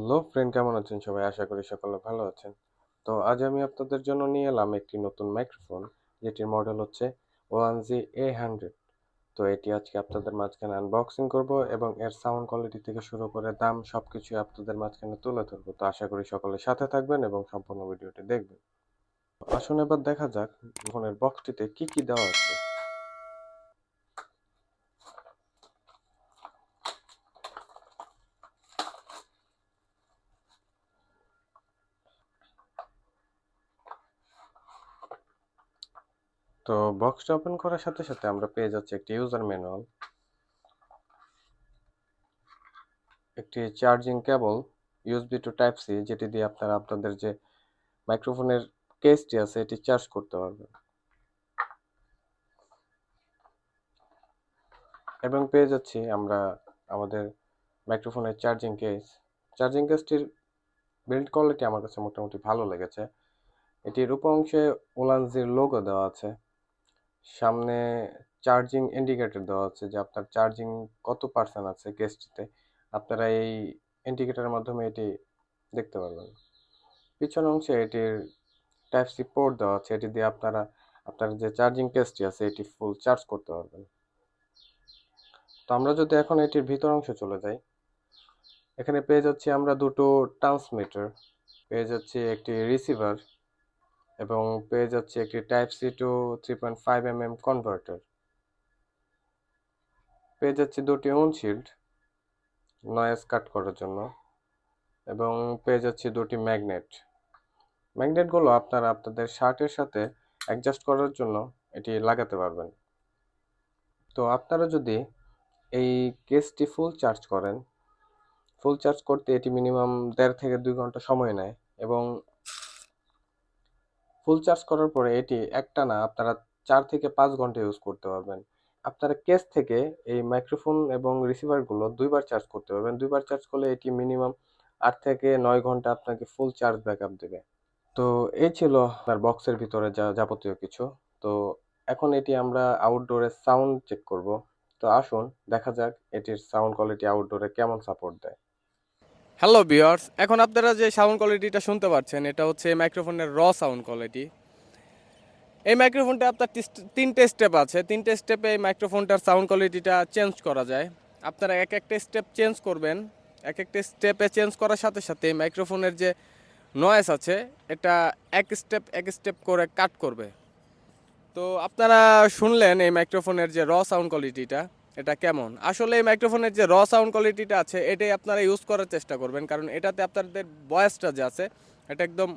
Hello friend, কেমন আছেন সবাই? আশা করি সকলে ভালো আছেন। তো আজ আমি আপনাদের জন্য নিয়ে এলাম একটি নতুন মাইক্রোফোন, যেটির মডেল হচ্ছে ওয়ানজি A100। তো এটি আজকে আপনাদের মাঝখানে আনবক্সিং করব এবং এর সাউন্ড কোয়ালিটি থেকে শুরু করে দাম সবকিছুই আপনাদের মাঝখানে তুলে ধরবো। তো আশা করি সকলে সাথে থাকবেন এবং সম্পূর্ণ ভিডিওটি দেখবেন। আসুন এবার দেখা যাক ফোনের বক্সটিতে কি কি দেওয়া আছে। তো বক্সটা ওপেন করার সাথে সাথে আমরা পেয়ে যাচ্ছি একটি ইউজার ম্যানুয়াল, একটি charging cable USB to type C, যেটি দিয়ে আপনারা আপনাদের যে মাইক্রোফোনের কেসটি আছে এটি চার্জ করতে পারবেন, এবং পেয়ে যাচ্ছি আমরা আমাদের মাইক্রোফোনের চার্জিং কেসটির বিল্ড কোয়ালিটি আমার কাছে মোটামুটি ভালো লেগেছে। এটির উপর অংশে ওলানজির লোগো দেওয়া আছে, সামনে চার্জিং ইন্ডিকেটর দেওয়া আছে যে আপনার চার্জিং কত পার্সেন্ট আছে কেসটিতে, আপনারা এই ইন্ডিকেটরের মাধ্যমে এটি দেখতে পারবেন। পিছন অংশে এটির টাইপ সি পোর্ট দেওয়া আছে, এটি দিয়ে আপনারা আপনার যে চার্জিং কেসটি আছে এটি ফুল চার্জ করতে পারবেন। তো আমরা যদি এখন এটির ভিতর অংশে চলে যাই, এখানে পেয়ে যাচ্ছি আমরা দুটো ট্রান্সমিটার, পেয়ে যাচ্ছি একটি রিসিভার, এবং পেয়ে যাচ্ছি একটি type C to 3.5 mm converter, পেয়ে যাচ্ছি দুটি উইন্ডশিল্ড নয়েজ কাট করার জন্য, এবং পেয়ে যাচ্ছি দুটি ম্যাগনেটগুলো আপনারা আপনাদের শার্টের সাথে অ্যাডজাস্ট করার জন্য এটি লাগাতে পারবেন। তো আপনারা যদি এই কেসটি ফুল চার্জ করতে এটি মিনিমাম 1.5 থেকে 2 ঘন্টা সময় নেয়, এবং ফুল চার্জ করার পরে এটি একটানা আপনারা 4 থেকে 5 ঘন্টা ইউজ করতে পারবেন। আপনারা কেস থেকে এই মাইক্রোফোন এবং রিসিভারগুলো দুইবার চার্জ করতে পারবেন। দুইবার চার্জ করলে এটি মিনিমাম 8 থেকে 9 ঘন্টা আপনাকে ফুল চার্জ ব্যাকআপ দেবে। তো এই ছিল আপনার বক্সের ভিতরে যা যাবতীয় কিছু। তো এখন এটি আমরা আউটডোরে সাউন্ড চেক করব। তো আসুন দেখা যাক এটির সাউন্ড কোয়ালিটি আউটডোরে কেমন সাপোর্ট দেয়। হ্যালো ভিউয়ার্স, এখন আপনারা যে সাউন্ড কোয়ালিটিটা শুনতে পাচ্ছেন এটা হচ্ছে মাইক্রোফোনের সাউন্ড কোয়ালিটি। এই মাইক্রোফোনটা আপনার তিনটে স্টেপ আছে, তিনটে স্টেপে এই মাইক্রোফোনটার সাউন্ড কোয়ালিটিটা চেঞ্জ করা যায়। আপনারা এক একটা স্টেপ চেঞ্জ করবেন, এক একটা স্টেপে চেঞ্জ করার সাথে সাথে মাইক্রোফোনের যে নয়েজ আছে এটা এক স্টেপ করে কাট করবে। তো আপনারা শুনলেন এই মাইক্রোফোনের যে সাউন্ড কোয়ালিটিটা এটা কেমন। আসলে এই মাইক্রোফোনের যে সাউন্ড কোয়ালিটিটা আছে এটাই আপনারা ইউজ করার চেষ্টা করবেন, কারণ এটাতে আপনাদের ভয়েসটা যে আছে এটা একদম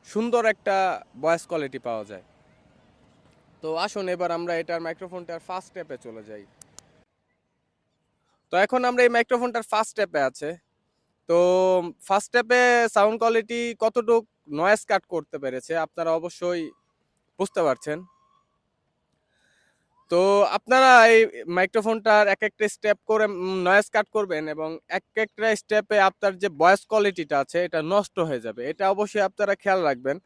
সুন্দর একটা ভয়েস কোয়ালিটি পাওয়া যায়। তো আসুন এবার আমরা এটার মাইক্রোফোনটার ফার্স্ট স্টেপে চলে যাই। তো এখন আমরা এই মাইক্রোফোনটার ফার্স্ট স্টেপে আছে। তো ফার্স্ট স্টেপে সাউন্ড কোয়ালিটি কতটুক নয়েজ কাট করতে পেরেছে আপনারা অবশ্যই বুঝতে পারছেন। তো আপনারা এই মাইক্রোফোনটার এক একটা স্টেপ করে নয়েজ কাট করবেন, এবং এক একটা স্টেপে আপনার যে ভয়েস কোয়ালিটিটা আছে এটা নষ্ট হয়ে যাবে, এটা অবশ্যই আপনারা খেয়াল রাখবেন।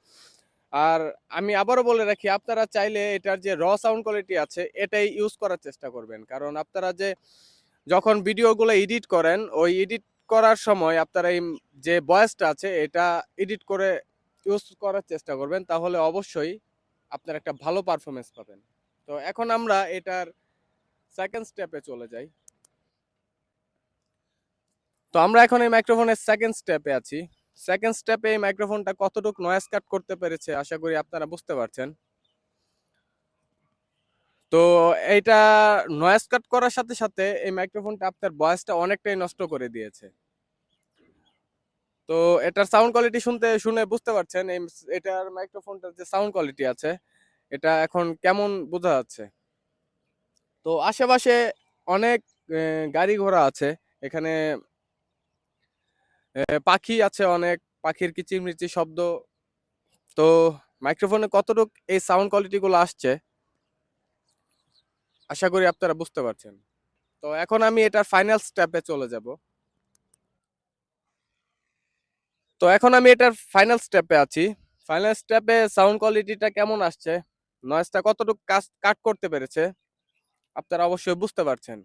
আর আমি আবারও বলে রাখি, আপনারা চাইলে এটার যে সাউন্ড কোয়ালিটি আছে এটাই ইউজ করার চেষ্টা করবেন, কারণ আপনারা যে যখন ভিডিওগুলো এডিট করেন ওই এডিট করার সময় আপনারা এই যে ভয়েসটা আছে এটা এডিট করে ইউজ করার চেষ্টা করবেন, তাহলে অবশ্যই আপনার একটা ভালো পারফরমেন্স পাবেন। তো এখন আমরা এটার সেকেন্ড স্টেপে চলে যাই। তো আমরা এখন এই মাইক্রোফোনের সেকেন্ড স্টেপে আছি। সেকেন্ড স্টেপে এই মাইক্রোফোনটা কতটুকু নয়েজ কাট করতে পেরেছে আশা করি আপনারা বুঝতে পারছেন। তো এইটা নয়েজ কাট করার সাথে সাথে এই মাইক্রোফোনটা আপনার ভয়েসটা অনেকটাই নষ্ট করে দিয়েছে। তো এটার সাউন্ড কোয়ালিটি শুনে বুঝতে পারছেন এটার মাইক্রোফোনটার যে সাউন্ড কোয়ালিটি আছে এটা এখন কেমন বোঝা যাচ্ছে। তো আশেপাশে অনেক গাড়ি ঘোড়া আছে, এখানে পাখি আছে, অনেক পাখির কিচিরমিচির শব্দ। তো মাইক্রোফোনে কতটুক এই সাউন্ড কোয়ালিটি গুলো আসছে আশা করি আপনারা বুঝতে পারছেন। তো এখন আমি এটার ফাইনাল স্টেপে চলে যাব। তো এখন আমি এটার ফাইনাল স্টেপে আছি। ফাইনাল স্টেপে সাউন্ড কোয়ালিটিটা কেমন আসছে, নয়েজটা কতটুকু কাট করতে পেরেছে আপনারা অবশ্যই বুঝতে পারছেন।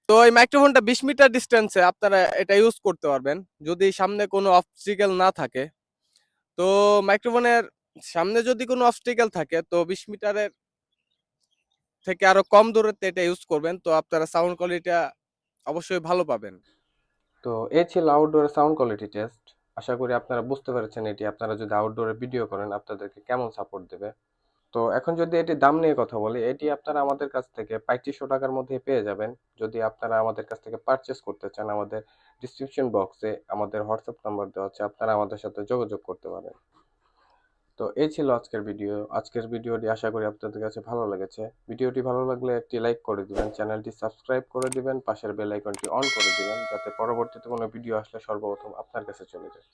তো এই মাইক্রোফোনটা 20 মিটার ডিস্টেন্সে আপনারা এটা ইউজ করতে পারবেন যদি সামনে কোনো অবস্ট্যাকল না থাকে। তো মাইক্রোফোনের সামনে যদি কোনো অবস্ট্যাকল থাকে তো 20 মিটারের থেকে আরো কম দূরত্বে এটা ইউজ করবেন, তো আপনারা সাউন্ড কোয়ালিটিটা অবশ্যই ভালো পাবেন। তো এই ছিল আউটডোর সাউন্ড কোয়ালিটি টেস্ট। আশা করি আপনারা বুঝতে পেরেছেন এটি আপনারা যদি আউটডোরে ভিডিও করেন আপনাদেরকে কেমন সাপোর্ট দেবে। তো এখন যদি এটির দাম নিয়ে কথা বলি, এটি আপনারা আমাদের কাছ থেকে 3500 টাকার মধ্যে পেয়ে যাবেন। যদি আপনারা আমাদের কাছ থেকে পারচেস করতে চান, আমাদের ডিসক্রিপশন বক্সে আমাদের হোয়াটসঅ্যাপ নাম্বার দেওয়া আছে, আপনারা আমাদের সাথে যোগাযোগ করতে পারেন। তো এই ছিল আজকের ভিডিও। আজকের ভিডিওটি আশা করি আপনাদের কাছে ভালো লেগেছে। ভিডিওটি ভালো লাগলে একটি লাইক করে দিবেন, চ্যানেলটি সাবস্ক্রাইব করে দিবেন, পাশের বেল আইকনটি অন করে দিবেন যাতে পরবর্তীতে কোনো ভিডিও আসলে সর্বপ্রথম আপনার কাছে চলে যায়।